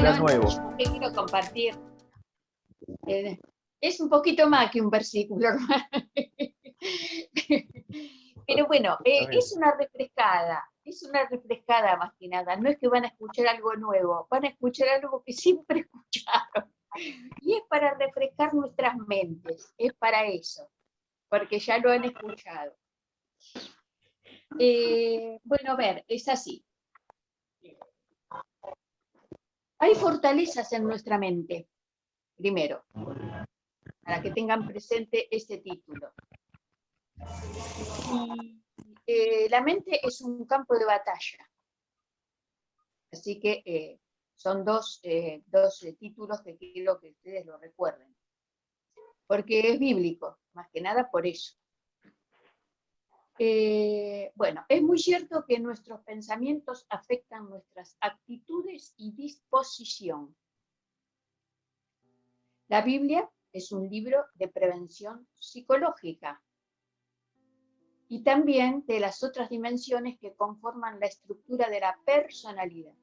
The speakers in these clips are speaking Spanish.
no es nuevo. Que quiero compartir. Es un poquito más que un versículo, hermano. Pero bueno, es una refrescada más que nada. No es que van a escuchar algo nuevo, van a escuchar algo que siempre escucharon. Y es para refrescar nuestras mentes, es para eso, porque ya lo han escuchado. Bueno, a ver, es así. Hay fortalezas en nuestra mente, primero, para que tengan presente este título. Y la mente es un campo de batalla. Así que son dos títulos que quiero que ustedes lo recuerden. Porque es bíblico, más que nada por eso. Bueno, es muy cierto que nuestros pensamientos afectan nuestras actitudes y disposición. La Biblia es un libro de prevención psicológica y también de las otras dimensiones que conforman la estructura de la personalidad.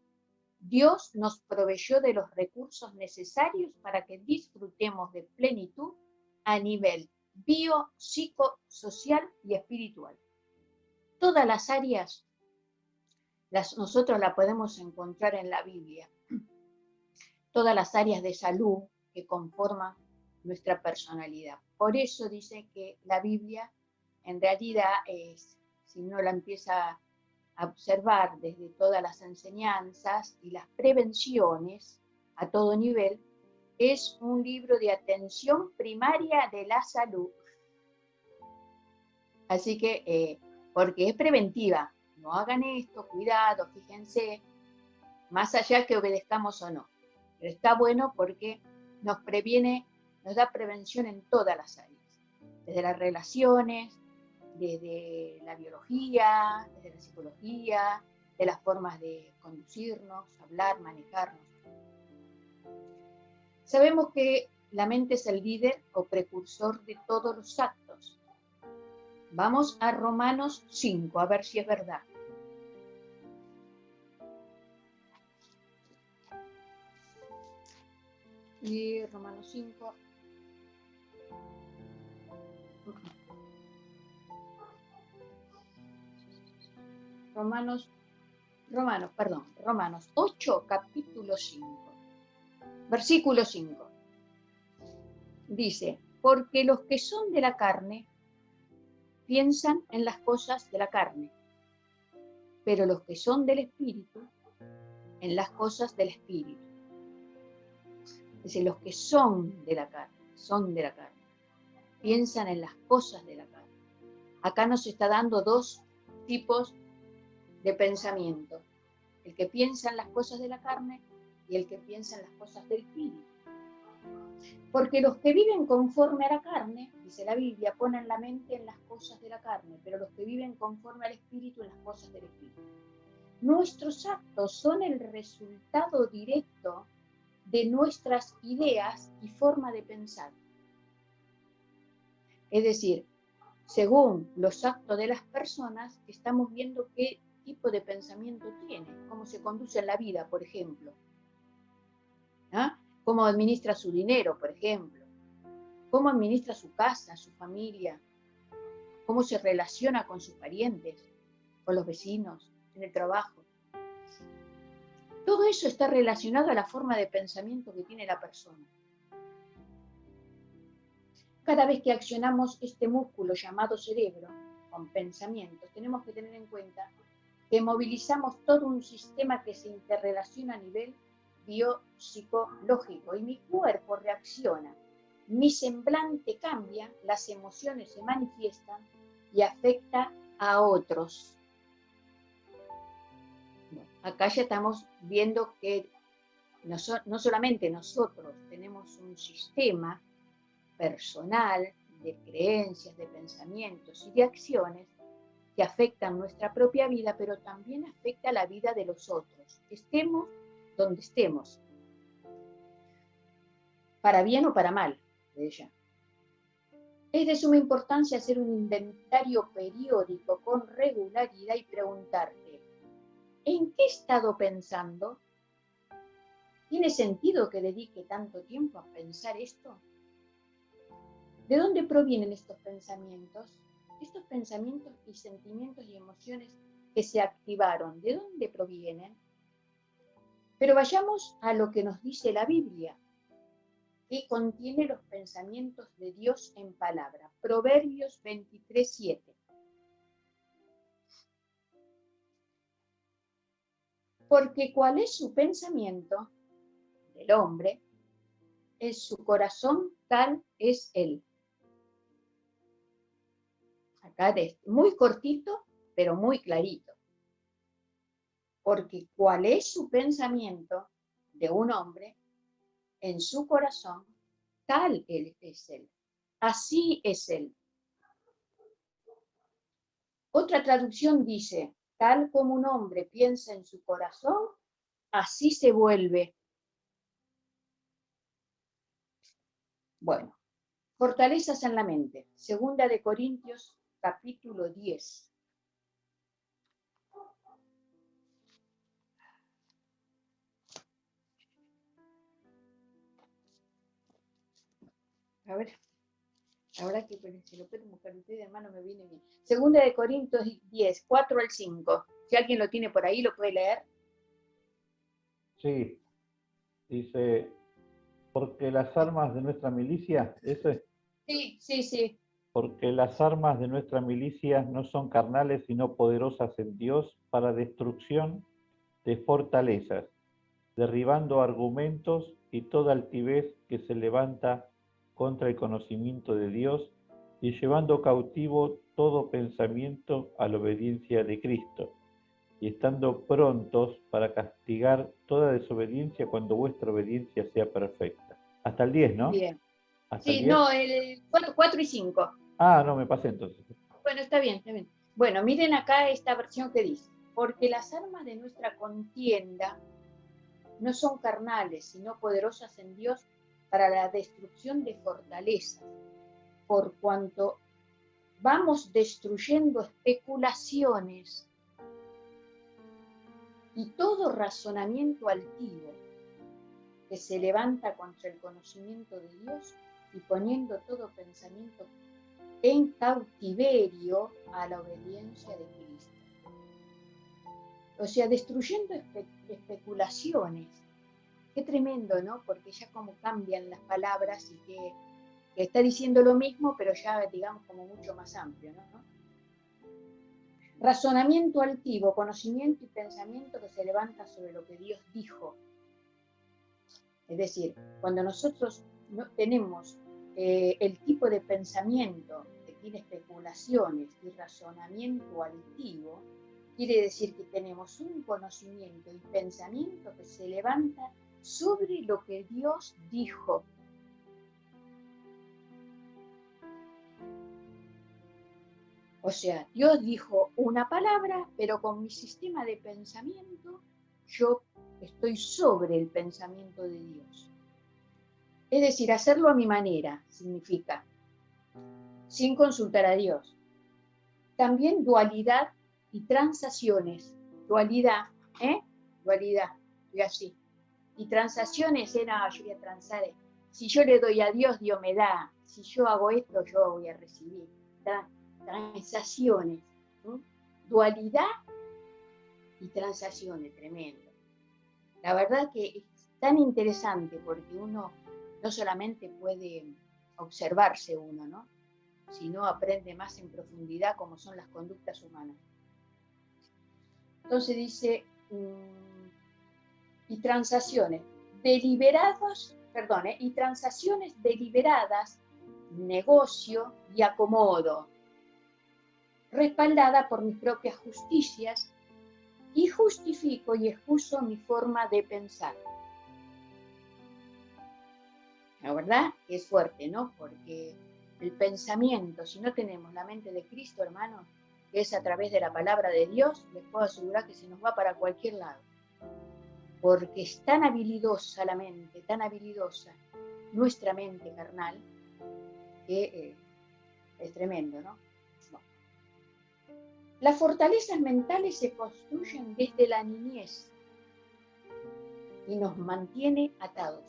Dios nos proveyó de los recursos necesarios para que disfrutemos de plenitud a nivel bio, psico, social y espiritual. Todas las áreas nosotros las podemos encontrar en la Biblia. Todas las áreas de salud que conforman nuestra personalidad. Por eso dice que la Biblia, en realidad, si uno la empieza a observar desde todas las enseñanzas y las prevenciones a todo nivel, es un libro de atención primaria de la salud. Así que, porque es preventiva, no hagan esto, cuidado, fíjense, más allá que obedezcamos o no. Pero está bueno porque nos previene, nos da prevención en todas las áreas, desde las relaciones, desde la biología, desde la psicología, de las formas de conducirnos, hablar, manejarnos. Sabemos que la mente es el líder o precursor de todos los actos. Vamos a Romanos 5, a ver si es verdad. Y Romanos 5. Romanos 8, capítulo 5, versículo 5. Dice, porque los que son de la carne piensan en las cosas de la carne, pero los que son del Espíritu, en las cosas del Espíritu. Es decir, los que son de la carne, piensan en las cosas de la carne. Acá nos está dando dos tipos de pensamiento. El que piensa en las cosas de la carne y el que piensa en las cosas del Espíritu. Porque los que viven conforme a la carne, dice la Biblia, ponen la mente en las cosas de la carne, pero los que viven conforme al Espíritu en las cosas del Espíritu. Nuestros actos son el resultado directo de nuestras ideas y forma de pensar. Es decir, según los actos de las personas, estamos viendo qué tipo de pensamiento tiene, cómo se conduce en la vida, por ejemplo. ¿Ah? Cómo administra su dinero, por ejemplo. Cómo administra su casa, su familia. Cómo se relaciona con sus parientes, con los vecinos, en el trabajo. Todo eso está relacionado a la forma de pensamiento que tiene la persona. Cada vez que accionamos este músculo llamado cerebro, con pensamientos, tenemos que tener en cuenta que movilizamos todo un sistema que se interrelaciona a nivel biopsicológico y mi cuerpo reacciona, mi semblante cambia, las emociones se manifiestan y afecta a otros. Acá ya estamos viendo que no solamente nosotros tenemos un sistema personal de creencias, de pensamientos y de acciones que afectan nuestra propia vida, pero también afecta la vida de los otros, estemos donde estemos, para bien o para mal de ella. Es de suma importancia hacer un inventario periódico con regularidad y preguntarte, ¿en qué he estado pensando? ¿Tiene sentido que dedique tanto tiempo a pensar esto? ¿De dónde provienen estos pensamientos? Estos pensamientos y sentimientos y emociones que se activaron, ¿de dónde provienen? Pero vayamos a lo que nos dice la Biblia, que contiene los pensamientos de Dios en palabra. Proverbios 23:7. Porque cuál es su pensamiento del hombre, es su corazón, tal es él. Acá muy cortito, pero muy clarito. Porque cuál es su pensamiento de un hombre, en su corazón, tal es él. Así es él. Otra traducción dice, tal como un hombre piensa en su corazón, así se vuelve. Bueno, fortalezas en la mente. Segunda de Corintios, capítulo 10. A ver, ahora que se lo pueden buscar ustedes, hermano, me viene bien. Segunda de Corintios 10, 4 al 5. Si alguien lo tiene por ahí, lo puede leer. Sí, dice, porque las armas de nuestra milicia, ese, Sí. porque las armas de nuestra milicia no son carnales, sino poderosas en Dios para destrucción de fortalezas, derribando argumentos y toda altivez que se levanta contra el conocimiento de Dios y llevando cautivo todo pensamiento a la obediencia de Cristo, y estando prontos para castigar toda desobediencia cuando vuestra obediencia sea perfecta. Hasta el 10, ¿no? Bien. ¿Hasta el Sí, 10? no, el 4 y 5. Ah, no, me pasé entonces. Bueno, está bien, está bien. Bueno, miren acá esta versión que dice, porque las armas de nuestra contienda no son carnales, sino poderosas en Dios para la destrucción de fortalezas, por cuanto vamos destruyendo especulaciones y todo razonamiento altivo que se levanta contra el conocimiento de Dios y poniendo todo pensamiento en cautiverio a la obediencia de Cristo. O sea, destruyendo especulaciones. Qué tremendo, ¿no? Porque ya como cambian las palabras y que está diciendo lo mismo, pero ya digamos como mucho más amplio, ¿no? Razonamiento altivo, conocimiento y pensamiento que se levanta sobre lo que Dios dijo. Es decir, cuando nosotros no tenemos el tipo de pensamiento que tiene especulaciones y razonamiento altivo, quiere decir que tenemos un conocimiento y pensamiento que se levanta sobre lo que Dios dijo. O sea, Dios dijo una palabra, pero con mi sistema de pensamiento yo estoy sobre el pensamiento de Dios. Es decir, hacerlo a mi manera significa, sin consultar a Dios. También dualidad y transacciones. Dualidad, Dualidad, y así. Y transacciones era, yo voy a transar. Si yo le doy a Dios, Dios me da. Si yo hago esto, yo voy a recibir. Transacciones. ¿Sí? Dualidad y transacciones, tremendo. La verdad que es tan interesante porque uno no solamente puede observarse uno, ¿no? Sino aprende más en profundidad cómo son las conductas humanas. Entonces dice, y transacciones y transacciones deliberadas, negocio y acomodo, respaldada por mis propias justicias, y justifico y excuso mi forma de pensar. La verdad que es fuerte, ¿no? Porque el pensamiento, si no tenemos la mente de Cristo, hermanos, que es a través de la palabra de Dios, les puedo asegurar que se nos va para cualquier lado. Porque es tan habilidosa la mente, tan habilidosa nuestra mente carnal, que es tremendo, ¿no? Bueno. Las fortalezas mentales se construyen desde la niñez. y nos mantiene atados.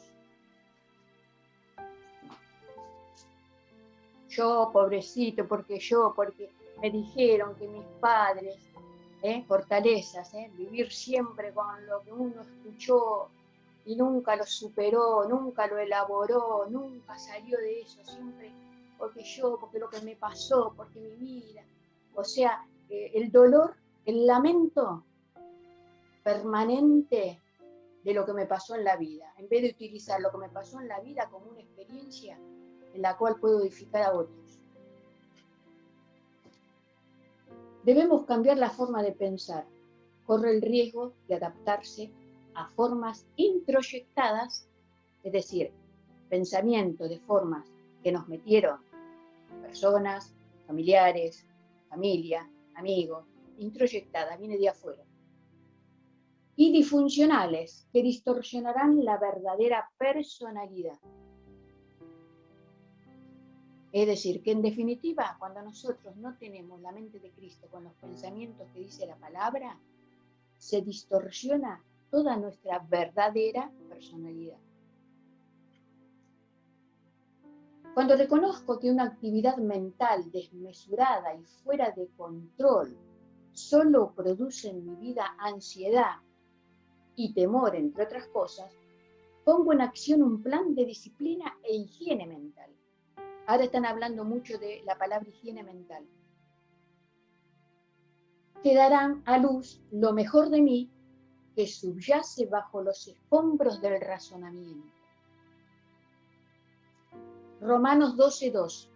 Yo, pobrecito, porque me dijeron que mis padres, fortalezas, vivir siempre con lo que uno escuchó y nunca lo superó, nunca lo elaboró, nunca salió de eso, siempre porque lo que me pasó, porque mi vida. O sea, el dolor, el lamento permanente de lo que me pasó en la vida, en vez de utilizar lo que me pasó en la vida como una experiencia en la cual puedo edificar a otros. Debemos cambiar la forma de pensar. Corre el riesgo de adaptarse a formas introyectadas, es decir, pensamientos de formas que nos metieron personas, familiares, familia, amigos, introyectadas, viene de afuera. Y disfuncionales, que distorsionarán la verdadera personalidad. Es decir, que en definitiva, cuando nosotros no tenemos la mente de Cristo con los pensamientos que dice la palabra, se distorsiona toda nuestra verdadera personalidad. Cuando reconozco que una actividad mental desmesurada y fuera de control solo produce en mi vida ansiedad y temor, entre otras cosas, pongo en acción un plan de disciplina e higiene mental. Ahora están hablando mucho de la palabra higiene mental. Que darán a luz lo mejor de mí que subyace bajo los escombros del razonamiento. Romanos 12:2.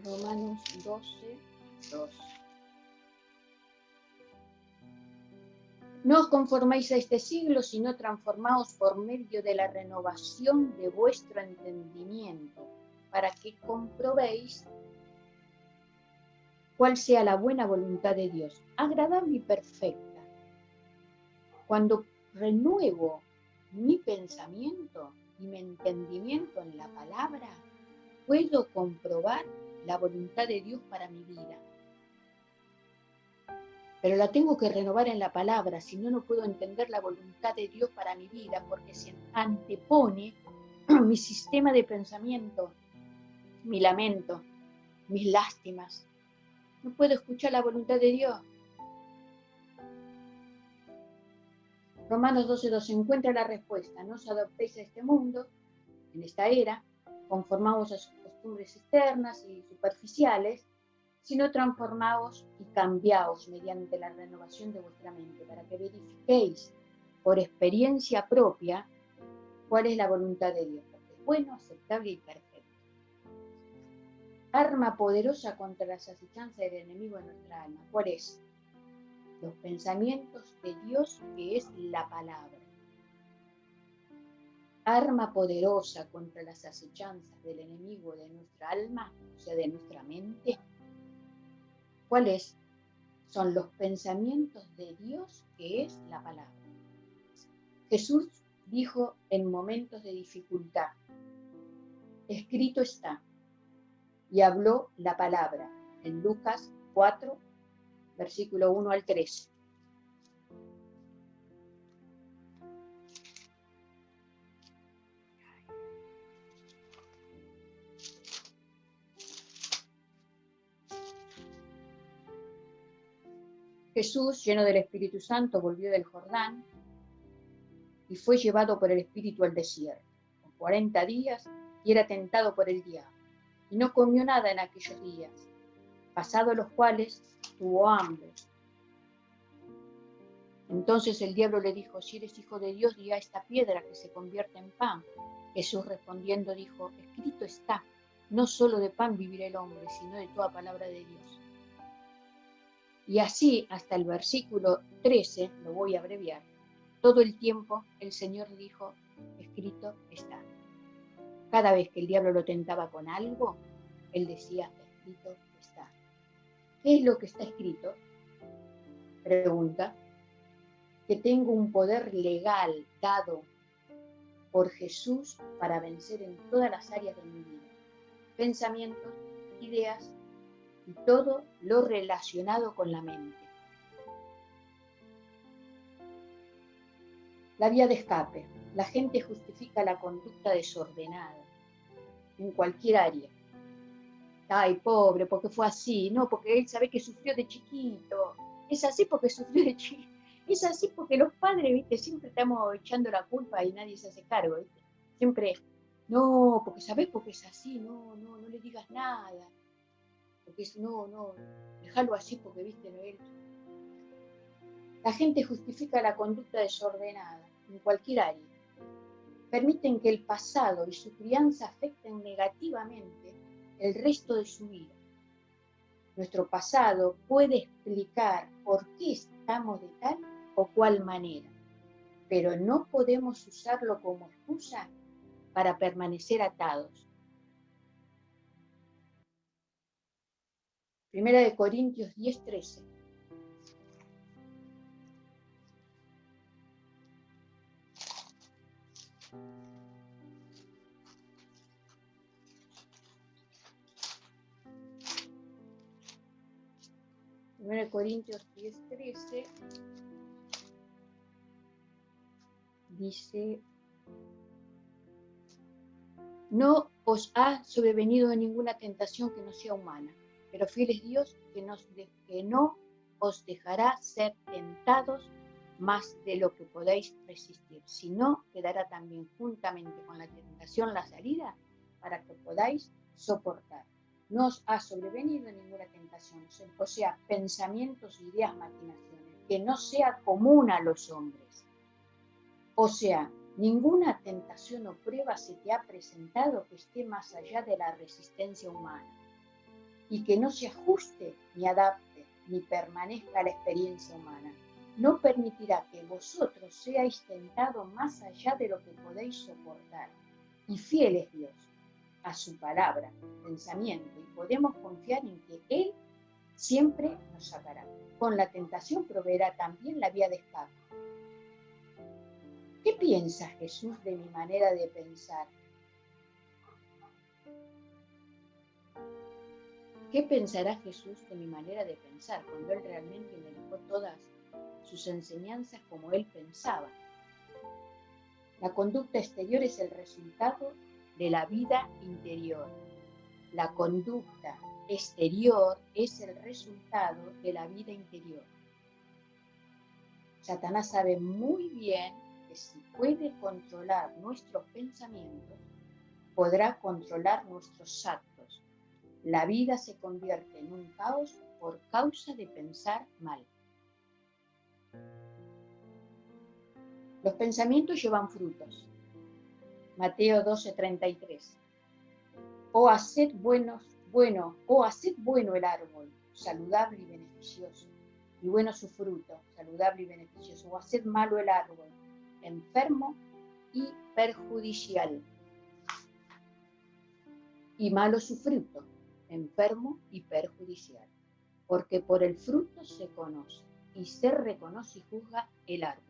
Romanos 12:2. No os conforméis a este siglo, sino transformaos por medio de la renovación de vuestro entendimiento, para que comprobéis cuál sea la buena voluntad de Dios, agradable y perfecta. Cuando renuevo mi pensamiento y mi entendimiento en la palabra, puedo comprobar la voluntad de Dios para mi vida. Pero la tengo que renovar en la palabra, si no, no puedo entender la voluntad de Dios para mi vida, porque se antepone mi sistema de pensamiento, mi lamento, mis lástimas. No puedo escuchar la voluntad de Dios. Romanos 12:2 encuentra la respuesta. No os adoptéis a este mundo, en esta era, conformaos a sus costumbres externas y superficiales, sino transformaos y cambiaos mediante la renovación de vuestra mente, para que verifiquéis por experiencia propia cuál es la voluntad de Dios, porque es bueno, aceptable y perfecto. Arma poderosa contra las acechanzas del enemigo en nuestra alma. ¿Cuál es? Los pensamientos de Dios, que es la palabra. Arma poderosa contra las acechanzas del enemigo de nuestra alma, o sea, de nuestra mente. ¿Cuáles? Son los pensamientos de Dios, que es la palabra. Jesús dijo en momentos de dificultad, escrito está, y habló la palabra, en Lucas 4, versículo 1 al 3. Jesús, lleno del Espíritu Santo, volvió del Jordán y fue llevado por el Espíritu al desierto, por 40 días, y era tentado por el diablo. Y no comió nada en aquellos días, pasados los cuales tuvo hambre. Entonces el diablo le dijo, si eres hijo de Dios, di a esta piedra que se convierta en pan. Jesús respondiendo dijo, escrito está, no solo de pan vivirá el hombre, sino de toda palabra de Dios. Y así hasta el versículo 13, lo voy a abreviar, todo el tiempo el Señor dijo, escrito está. Cada vez que el diablo lo tentaba con algo, él decía, escrito está. ¿Qué es lo que está escrito? Pregunta. Que tengo un poder legal dado por Jesús para vencer en todas las áreas de mi vida, pensamientos, ideas y todo lo relacionado con la mente. La vía de escape. La gente justifica la conducta desordenada en cualquier área. Ay, pobre, porque fue así. No, porque él sabe que sufrió de chiquito. Es así porque sufrió de chiquito. Es así porque los padres, ¿viste? Siempre estamos echando la culpa y nadie se hace cargo, ¿viste? Siempre, no, porque sabés porque es así. No le digas nada. Porque es, no, déjalo así porque, ¿viste? No, él. La gente justifica la conducta desordenada en cualquier área. Permiten que el pasado y su crianza afecten negativamente el resto de su vida. Nuestro pasado puede explicar por qué estamos de tal o cual manera, pero no podemos usarlo como excusa para permanecer atados. 1 Corintios 10:13. Primero Corintios 10:13 dice: no os ha sobrevenido ninguna tentación que no sea humana, pero fiel es Dios que no os dejará ser tentados más de lo que podáis resistir, sino que dará también juntamente con la tentación la salida para que podáis soportar. No os ha sobrevenido ninguna tentación, o sea, pensamientos, ideas, maquinaciones, que no sea común a los hombres. O sea, ninguna tentación o prueba se te ha presentado que esté más allá de la resistencia humana y que no se ajuste ni adapte ni permanezca a la experiencia humana. No permitirá que vosotros seáis tentados más allá de lo que podéis soportar. Y fiel es Dios a su palabra, pensamiento, y podemos confiar en que Él siempre nos sacará. Con la tentación proveerá también la vía de escape. ¿Qué piensa Jesús de mi manera de pensar? ¿Qué pensará Jesús de mi manera de pensar cuando Él realmente me dejó todas sus enseñanzas como Él pensaba? La conducta exterior es el resultado de la vida interior. La conducta exterior es el resultado de la vida interior. Satanás sabe muy bien que si puede controlar nuestros pensamientos, podrá controlar nuestros actos. La vida se convierte en un caos por causa de pensar mal. Los pensamientos llevan frutos. Mateo 12:33. Haced bueno el árbol, saludable y beneficioso, y bueno su fruto, saludable y beneficioso. O haced malo el árbol, enfermo y perjudicial, y malo su fruto, enfermo y perjudicial. Porque por el fruto se conoce, y se reconoce y juzga el árbol.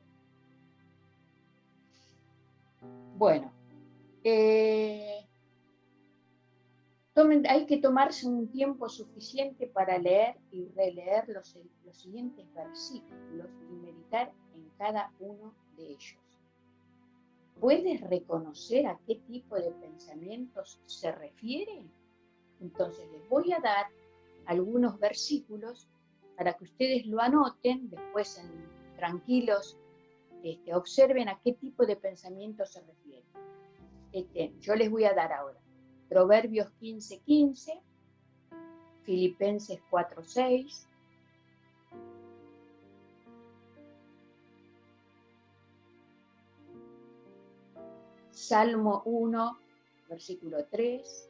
Bueno, hay que tomarse un tiempo suficiente para leer y releer los siguientes versículos y meditar en cada uno de ellos. ¿Puedes reconocer a qué tipo de pensamientos se refiere? Entonces les voy a dar algunos versículos para que ustedes lo anoten, después tranquilos observen a qué tipo de pensamientos se refiere. Yo les voy a dar ahora Proverbios 15:15, Filipenses 4:6, Salmo 1, versículo 3,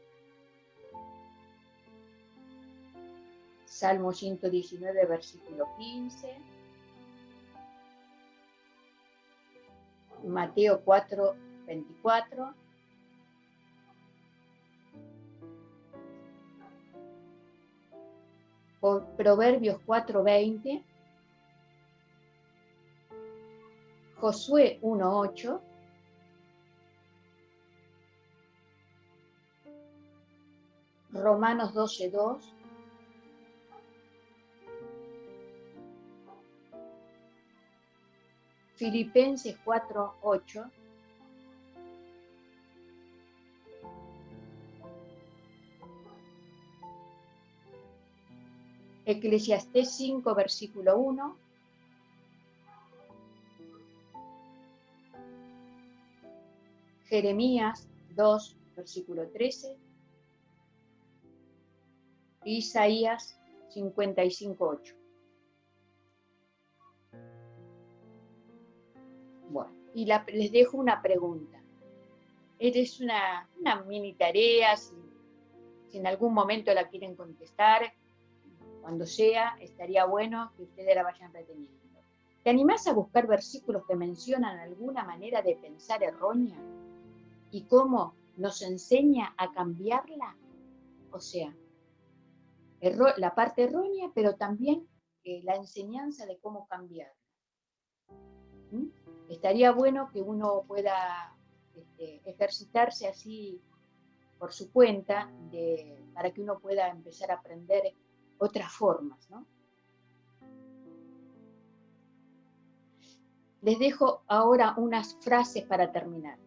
Salmo 119, versículo 15, Mateo 4:24, Proverbios 4:20, Josué 1:8, Romanos 12:2, Filipenses 4:8, Eclesiastés 5, versículo 1, Jeremías 2, versículo 13, y Isaías 55:8. Bueno, y les dejo una pregunta. Es una mini tarea, si en algún momento la quieren contestar, cuando sea, estaría bueno que ustedes la vayan reteniendo. ¿Te animás a buscar versículos que mencionan alguna manera de pensar errónea y cómo nos enseña a cambiarla? O sea, la parte errónea, pero también la enseñanza de cómo cambiarla. ¿Mm? Estaría bueno que uno pueda ejercitarse así por su cuenta, para que uno pueda empezar a aprender otras formas, ¿no? Les dejo ahora unas frases para terminar.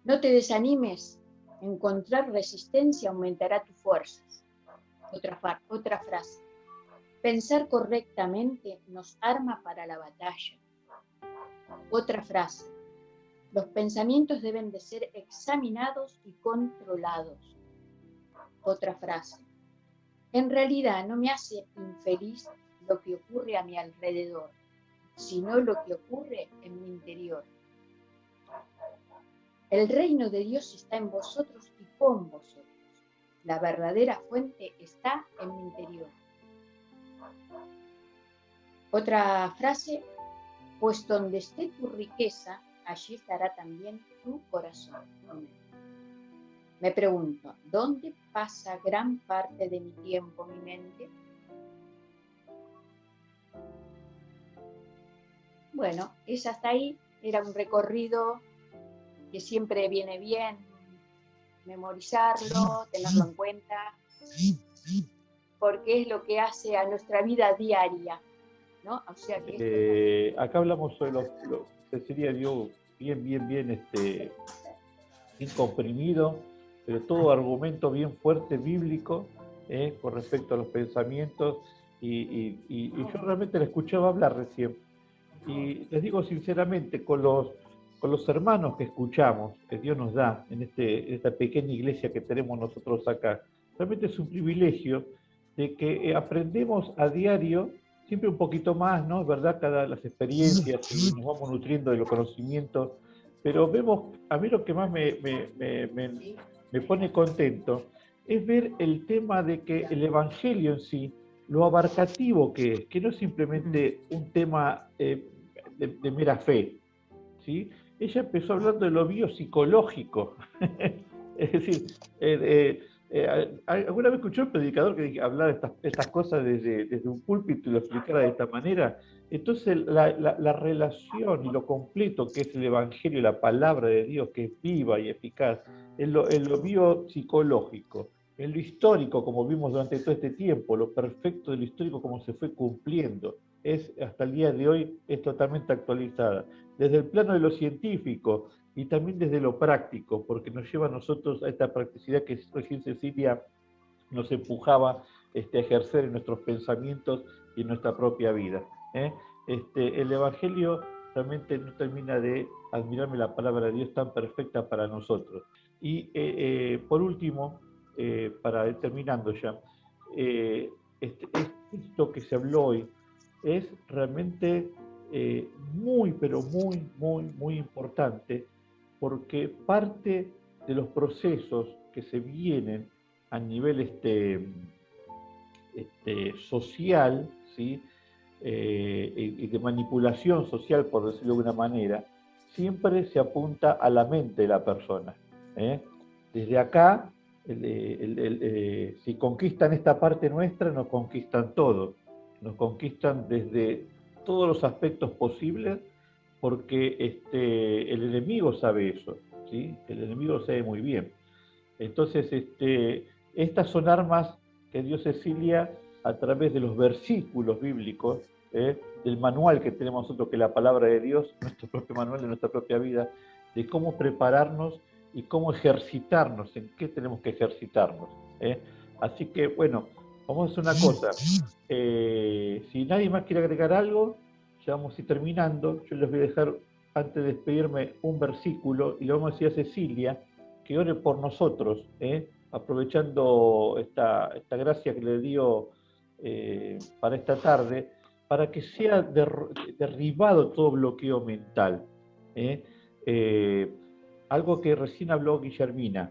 No te desanimes, encontrar resistencia aumentará tus fuerzas. Otra frase. Pensar correctamente nos arma para la batalla. Otra frase. Los pensamientos deben de ser examinados y controlados. Otra frase. En realidad no me hace infeliz lo que ocurre a mi alrededor, sino lo que ocurre en mi interior. El reino de Dios está en vosotros y con vosotros. La verdadera fuente está en mi interior. Otra frase, pues donde esté tu riqueza, allí estará también tu corazón. Me pregunto, ¿dónde pasa gran parte de mi tiempo, mi mente? Bueno, es hasta ahí, era un recorrido que siempre viene bien memorizarlo, tenerlo en cuenta, porque es lo que hace a nuestra vida diaria, ¿no? O sea que acá hablamos sobre sería yo bien bien comprimido, pero todo argumento bien fuerte bíblico con respecto a los pensamientos, y yo realmente la escuchaba hablar recién, y les digo sinceramente, con los hermanos que escuchamos, que Dios nos da en esta pequeña iglesia que tenemos nosotros acá, realmente es un privilegio de que aprendemos a diario, siempre un poquito más, ¿no? Es verdad, cada las experiencias, y nos vamos nutriendo de los conocimientos, pero vemos, a mí lo que más me pone contento es ver el tema de que el Evangelio en sí, lo abarcativo que no es simplemente un tema de mera fe, ¿sí? Ella empezó hablando de lo biopsicológico. Es decir, ¿alguna vez escuchó el predicador que hablar estas cosas desde un púlpito y lo explicara de esta manera? Entonces, la relación y lo completo que es el Evangelio, la palabra de Dios, que es viva y eficaz, en lo biopsicológico, en lo histórico, como vimos durante todo este tiempo, lo perfecto de lo histórico, como se fue cumpliendo, hasta el día de hoy es totalmente actualizada. Desde el plano de lo científico y también desde lo práctico, porque nos lleva a nosotros a esta practicidad que recién Cecilia nos empujaba a ejercer en nuestros pensamientos y en nuestra propia vida. El Evangelio realmente no termina de admirarme la palabra de Dios tan perfecta para nosotros. Y por último, para ir terminando ya, esto que se habló hoy es realmente muy, pero muy importante, porque parte de los procesos que se vienen a nivel social, ¿sí? Y de manipulación social, por decirlo de una manera, siempre se apunta a la mente de la persona. Desde acá, si conquistan esta parte nuestra, nos conquistan todo. Nos conquistan desde todos los aspectos posibles, porque el enemigo sabe eso, ¿sí? El enemigo lo sabe muy bien. Entonces, estas son armas que dio Cecilia a través de los versículos bíblicos, del manual que tenemos nosotros, que es la palabra de Dios, nuestro propio manual de nuestra propia vida, de cómo prepararnos y cómo ejercitarnos, en qué tenemos que ejercitarnos. Así que, bueno, vamos a hacer una cosa. Si nadie más quiere agregar algo, ya vamos a ir terminando. Yo les voy a dejar, antes de despedirme, un versículo y le vamos a decir a Cecilia que ore por nosotros, aprovechando esta gracia que le dio para esta tarde, para que sea derribado todo bloqueo mental. Algo que recién habló Guillermina.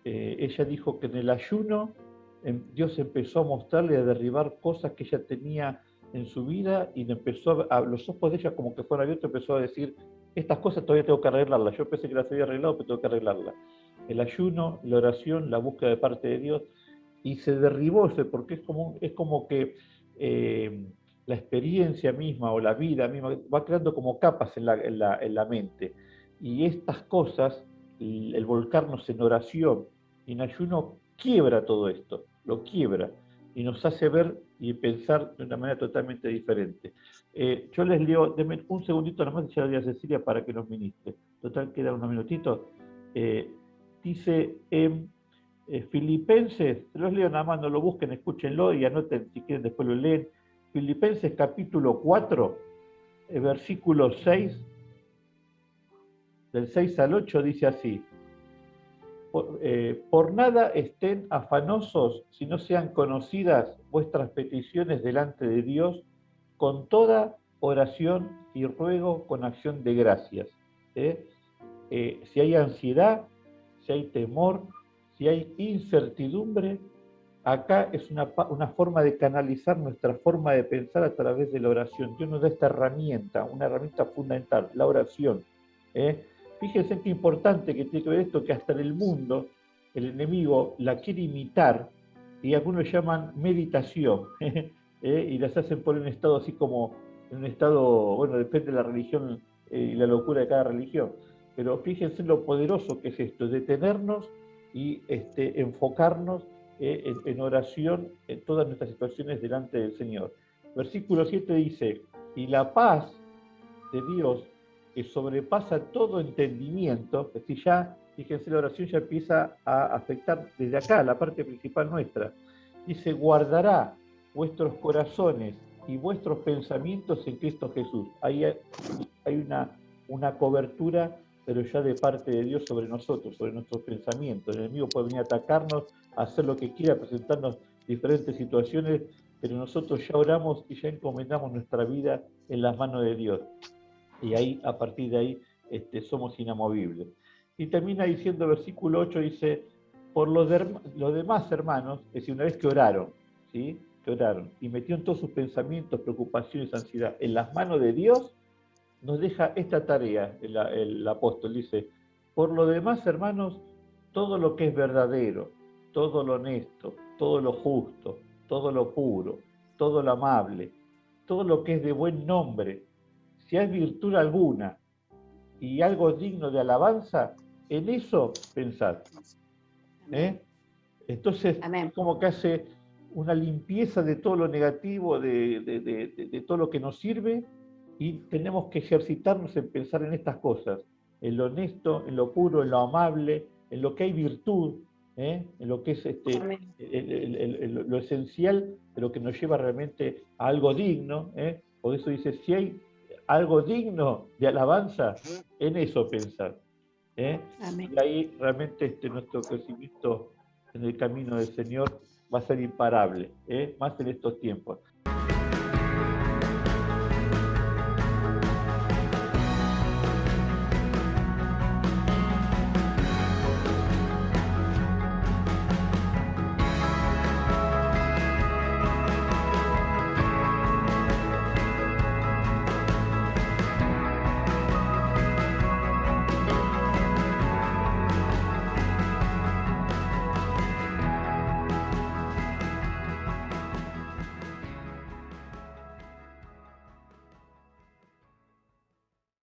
Ella dijo que en el ayuno Dios empezó a mostrarle, a derribar cosas que ella tenía en su vida y empezó los ojos de ella como que fueron abiertos, empezó a decir, estas cosas todavía tengo que arreglarlas. Yo pensé que las había arreglado, pero tengo que arreglarlas. El ayuno, la oración, la búsqueda de parte de Dios, y se derribó eso, porque es como que la experiencia misma o la vida misma va creando como capas en la mente. Y estas cosas, el volcarnos en oración y en ayuno, quiebra todo esto, lo quiebra y nos hace ver y pensar de una manera totalmente diferente. Yo les leo, denme un segundito nomás, ya le doy a Cecilia para que nos ministre. Total, quedan unos minutitos. Dice Filipenses, se los leo nada más, no lo busquen, escúchenlo y anoten si quieren, después lo leen. Filipenses capítulo 4, versículo 6, del 6 al 8 dice así: por nada estén afanosos si no sean conocidas vuestras peticiones delante de Dios con toda oración y ruego con acción de gracias. Si hay ansiedad, si hay temor, si hay incertidumbre, acá es una forma de canalizar nuestra forma de pensar a través de la oración. Dios nos da esta herramienta, una herramienta fundamental, la oración. Fíjense qué importante que tiene que ver esto, que hasta en el mundo el enemigo la quiere imitar, y algunos llaman meditación, y las hacen poner en un estado así como, en un estado, bueno, depende de la religión y la locura de cada religión, pero fíjense lo poderoso que es esto, detenernos y enfocarnos en oración en todas nuestras situaciones delante del Señor. Versículo 7 dice, y la paz de Dios, que sobrepasa todo entendimiento, es decir, ya, fíjense, la oración ya empieza a afectar desde acá, la parte principal nuestra. Dice, guardará vuestros corazones y vuestros pensamientos en Cristo Jesús. Ahí hay una cobertura, pero ya de parte de Dios sobre nosotros, sobre nuestros pensamientos. El enemigo puede venir a atacarnos, a hacer lo que quiera, presentarnos diferentes situaciones, pero nosotros ya oramos y ya encomendamos nuestra vida en las manos de Dios. Y ahí, a partir de ahí, somos inamovibles. Y termina diciendo, versículo 8, dice, por los demás hermanos, es decir, una vez que oraron, ¿sí? Que oraron, y metieron todos sus pensamientos, preocupaciones, ansiedad en las manos de Dios, nos deja esta tarea, el apóstol dice, por lo demás, hermanos, todo lo que es verdadero, todo lo honesto, todo lo justo, todo lo puro, todo lo amable, todo lo que es de buen nombre, si hay virtud alguna y algo digno de alabanza, en eso pensad. Entonces, amén, es como que hace una limpieza de todo lo negativo, de todo lo que nos sirve, y tenemos que ejercitarnos en pensar en estas cosas, en lo honesto, en lo puro, en lo amable, en lo que hay virtud, en lo que es lo esencial, pero que nos lleva realmente a algo digno. Por eso dice, si hay algo digno de alabanza, en eso pensar. Y ahí realmente nuestro crecimiento en el camino del Señor va a ser imparable, más en estos tiempos.